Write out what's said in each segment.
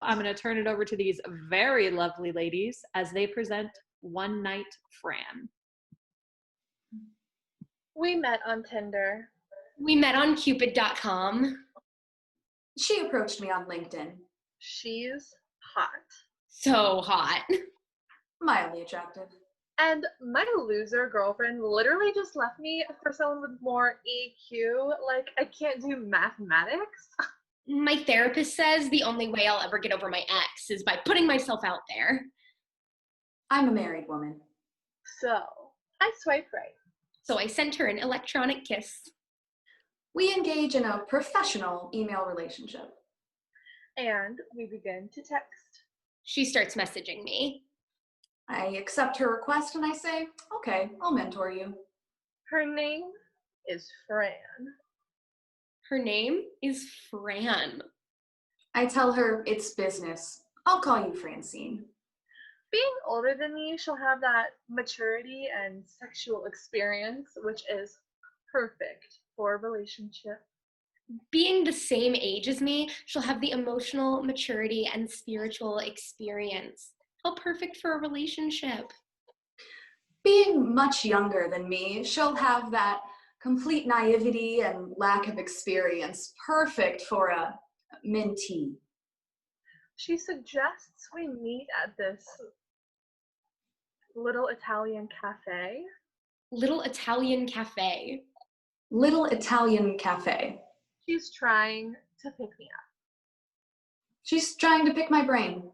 I'm going to turn it over to these very lovely ladies as they present One Night Fran. We met on Tinder. We met on Cupid.com. She approached me on LinkedIn. She's hot. So hot. Mildly attractive. And my loser girlfriend literally just left me for someone with more EQ. Like, I can't do mathematics. My therapist says the only way I'll ever get over my ex is by putting myself out there. I'm a married woman. So, I swiped right. So I sent her an electronic kiss. We engage in a professional email relationship. And we begin to text. She starts messaging me. I accept her request and I say, okay, I'll mentor you. Her name is Fran. Her name is Fran. I tell her it's business. I'll call you Francine. Being older than me, she'll have that maturity and sexual experience, which is perfect for a relationship. Being the same age as me, she'll have the emotional maturity and spiritual experience. How perfect for a relationship. Being much younger than me, she'll have that complete naivety and lack of experience. Perfect for a mentee. She suggests we meet at this little Italian cafe. Little Italian cafe. Little Italian cafe. She's trying to pick me up. She's trying to pick my brain.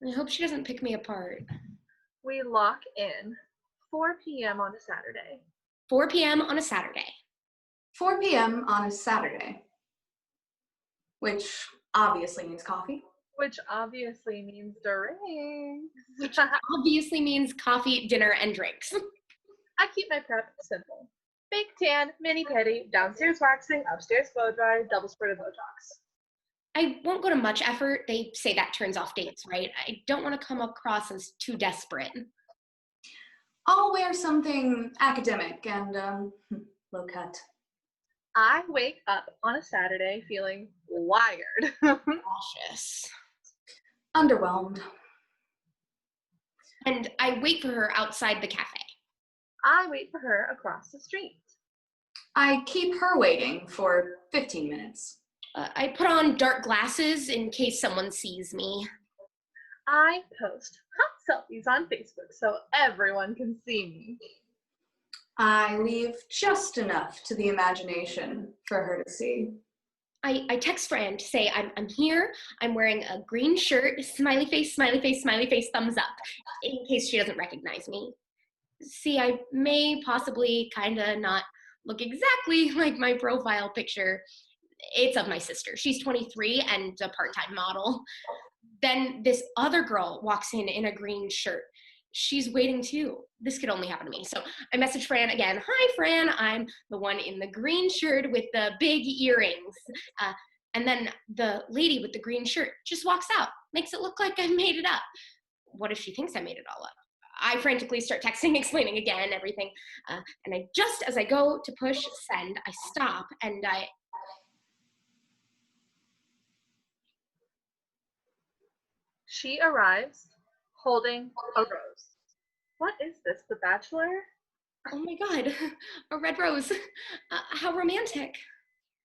I hope she doesn't pick me apart. We lock in 4 p.m. on a Saturday. 4 p.m. on a Saturday. 4 p.m. on a Saturday. Which obviously means coffee. Which obviously means drinks. Which obviously means coffee, dinner, and drinks. I keep my prep simple. Fake tan, mini pedi, downstairs waxing, upstairs blow dry, double squirt of Botox. I won't go to much effort. They say that turns off dates, right? I don't want to come across as too desperate. I'll wear something academic and low cut. I wake up on a Saturday feeling wired. Cautious. Underwhelmed. And I wait for her outside the cafe. I wait for her across the street. I keep her waiting for 15 minutes. I put on dark glasses in case someone sees me. I post hot selfies on Facebook so everyone can see me. I leave just enough to the imagination for her to see. I text Fran to say I'm here, I'm wearing a green shirt, smiley face, thumbs up, in case she doesn't recognize me. See, I may possibly kinda not look exactly like my profile picture. It's of my sister. She's 23 and a part-time model. Then this other girl walks in a green shirt. She's waiting too. This could only happen to me. So I message Fran again. Hi, Fran. I'm the one in the green shirt with the big earrings. And then the lady with the green shirt just walks out, makes it look like I made it up. What if she thinks I made it all up? I frantically start texting, explaining again everything. And just as I go to push send, I stop and She arrives holding a rose. What is this, The Bachelor? oh my God, a red rose. How romantic.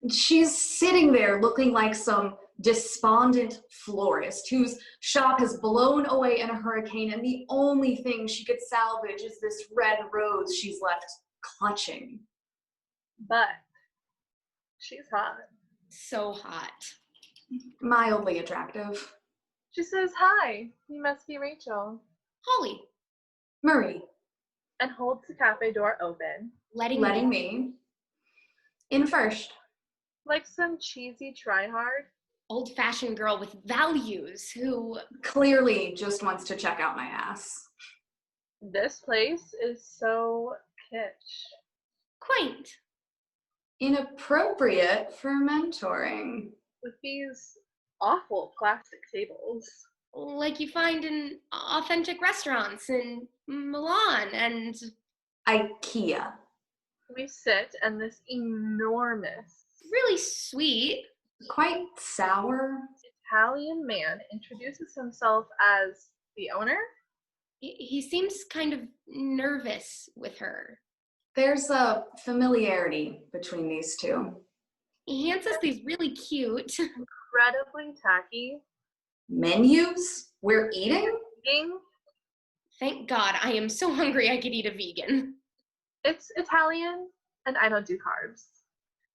She's sitting there looking like some despondent florist whose shop has blown away in a hurricane, and the only thing she could salvage is this red rose she's left clutching. But she's hot. So hot. Mildly attractive. She says, hi, you must be Rachel. Holly. Marie. And holds the cafe door open. Letting me in first. Like some cheesy tryhard. Old-fashioned girl with values who clearly just wants to check out my ass. This place is so kitsch. Quaint. Inappropriate for mentoring. With these awful plastic tables. Like you find in authentic restaurants in Milan and IKEA. We sit and this enormous, really sweet, quite sour Italian man introduces himself as the owner. He seems kind of nervous with her. There's a familiarity between these two. He hands us these really cute. Incredibly tacky. Menus? We're eating? Eating. Thank God, I am so hungry I could eat a vegan. It's Italian, and I don't do carbs.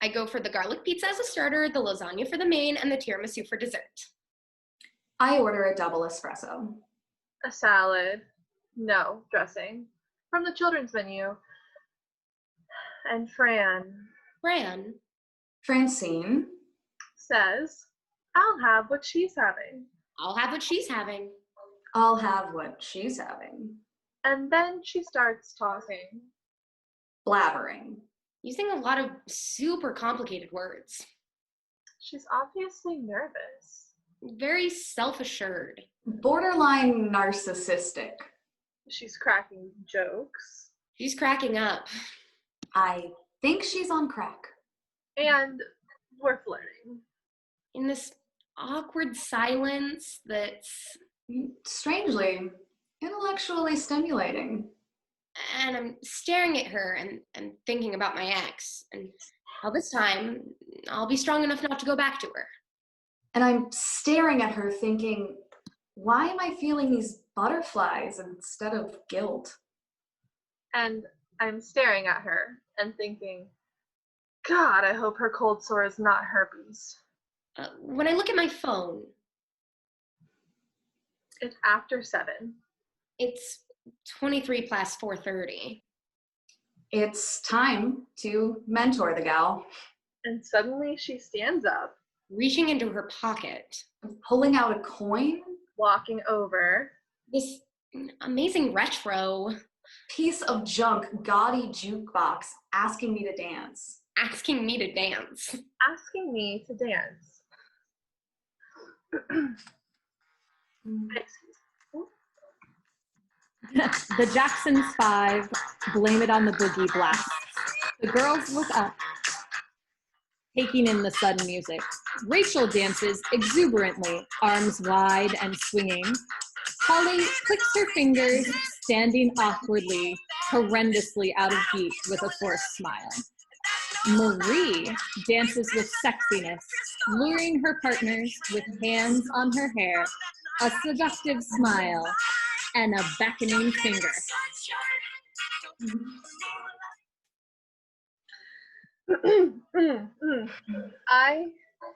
I go for the garlic pizza as a starter, the lasagna for the main, and the tiramisu for dessert. I order a double espresso. A salad. No dressing. From the children's menu. And Fran, Francine. says, I'll have what she's having. I'll have what she's having. I'll have what she's having. And then she starts talking. Blabbering. Using a lot of super complicated words. She's obviously nervous. Very self-assured. Borderline narcissistic. She's cracking jokes. She's cracking up. I think she's on crack. And we're flirting. In this awkward silence that's... Strangely, intellectually stimulating. And I'm staring at her and thinking about my ex. And how this time, I'll be strong enough not to go back to her. And I'm staring at her thinking, why am I feeling these butterflies instead of guilt? And I'm staring at her and thinking, God, I hope her cold sore is not herpes. When I look at my phone, It's after 7. it's 23 past 4:30. It's time to mentor the gal. And suddenly she stands up, Reaching into her pocket, Pulling out a coin, walking over. this amazing retro, piece of junk, gaudy jukebox asking me to dance. asking me to dance. Asking me to dance. Excuse me. The Jacksons 5 blame it on the boogie blasts. The girls look up, taking in the sudden music. Rachel dances exuberantly, arms wide and swinging. Holly clicks her fingers, standing awkwardly, horrendously out of beat with a forced smile. Marie dances with sexiness, luring her partners with hands on her hair, a seductive smile, and a beckoning finger. I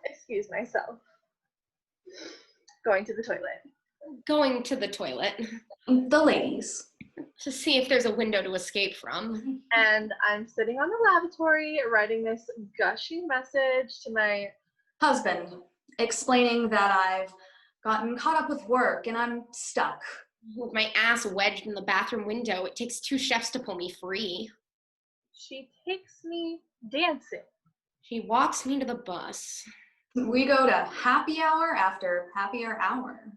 excuse myself. Going to the toilet. Going to the toilet The ladies. to see if there's a window to escape from. And I'm sitting on the lavatory writing this gushing message to my Husband, explaining that I've gotten caught up with work and I'm stuck. With my ass wedged in the bathroom window, it takes 2 chefs to pull me free. She takes me dancing. She walks me to the bus. We go to happy hour after happier hour.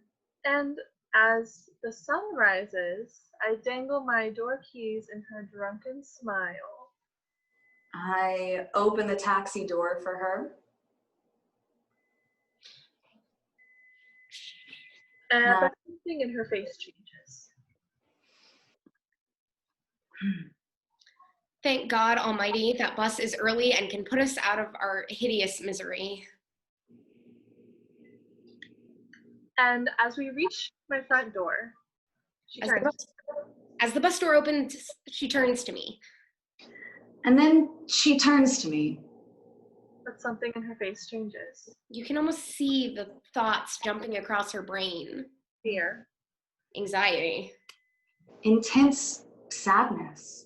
And as the sun rises, I dangle my door keys in her drunken smile. I open the taxi door for her. And something in her face changes. Thank God Almighty, that bus is early and can put us out of our hideous misery. And as we reach my front door, she turns. As the bus door opens, she turns to me. And then she turns to me. But something in her face changes. You can almost see the thoughts jumping across her brain. Fear. Anxiety. Intense sadness.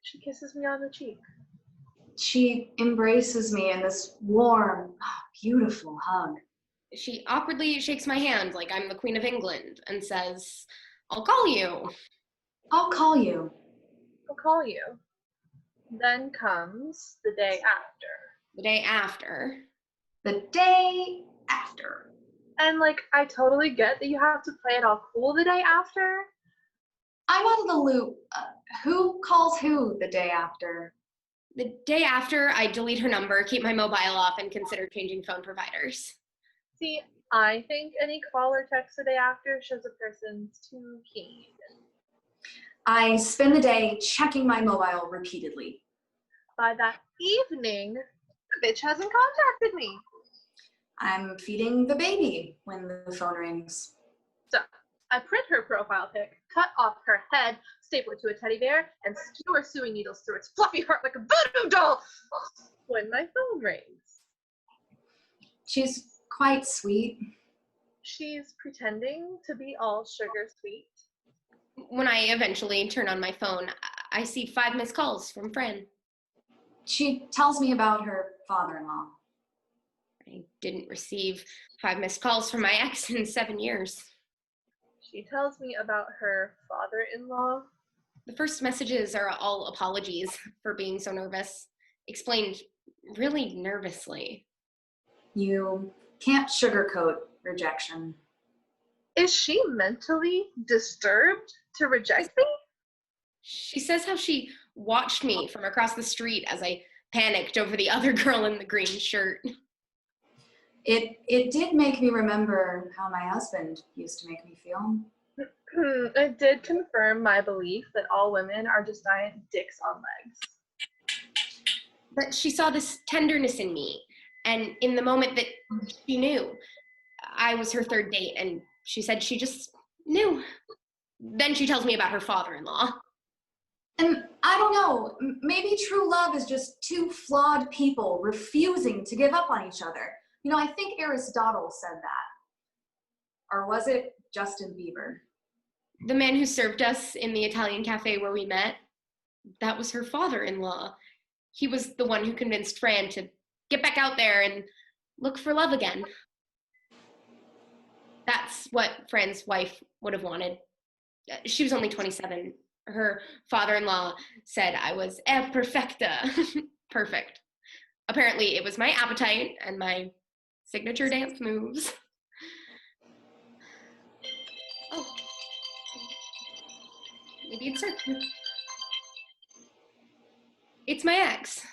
She kisses me on the cheek. She embraces me in this warm, beautiful hug. She awkwardly shakes my hand like I'm the Queen of England and says, I'll call you. I'll call you. I'll call you. Then comes the day after. The day after. The day after. And like, I totally get that you have to play it all cool the day after. I'm out of the loop. Who calls who the day after? The day after, I delete her number, keep my mobile off, and consider changing phone providers. See, I think any call or text the day after shows a person's too keen. I spend the day checking my mobile repeatedly. By that evening, the bitch hasn't contacted me. I'm feeding the baby when the phone rings. So I print her profile pic, cut off her head, staple it to a teddy bear, and skewer sewing needles through its fluffy heart like a voodoo doll when my phone rings. She's quite sweet. She's pretending to be all sugar sweet. When I eventually turn on my phone, I see 5 missed calls from Fran. She tells me about her father-in-law. I didn't receive 5 missed calls from my ex in 7 years. She tells me about her father-in-law. The first messages are all apologies for being so nervous, explained really nervously. You can't sugarcoat rejection. Is she mentally disturbed to reject me? She says how she watched me from across the street as I panicked over the other girl in the green shirt. It did make me remember how my husband used to make me feel. It did confirm my belief that all women are just giant dicks on legs. But she saw this tenderness in me, and in the moment that she knew, I was her third date, and she said she just knew. Then she tells me about her father-in-law. And I don't know, maybe true love is just two flawed people refusing to give up on each other. You know, I think Aristotle said that. Or was it Justin Bieber? The man who served us in the Italian cafe where we met, that was her father-in-law. He was the one who convinced Fran to get back out there and look for love again. That's what Fran's wife would have wanted. She was only 27. Her father-in-law said I was perfecta. Perfect. Apparently, it was my appetite and my signature dance moves. Oh. Maybe it's her. It's my ex.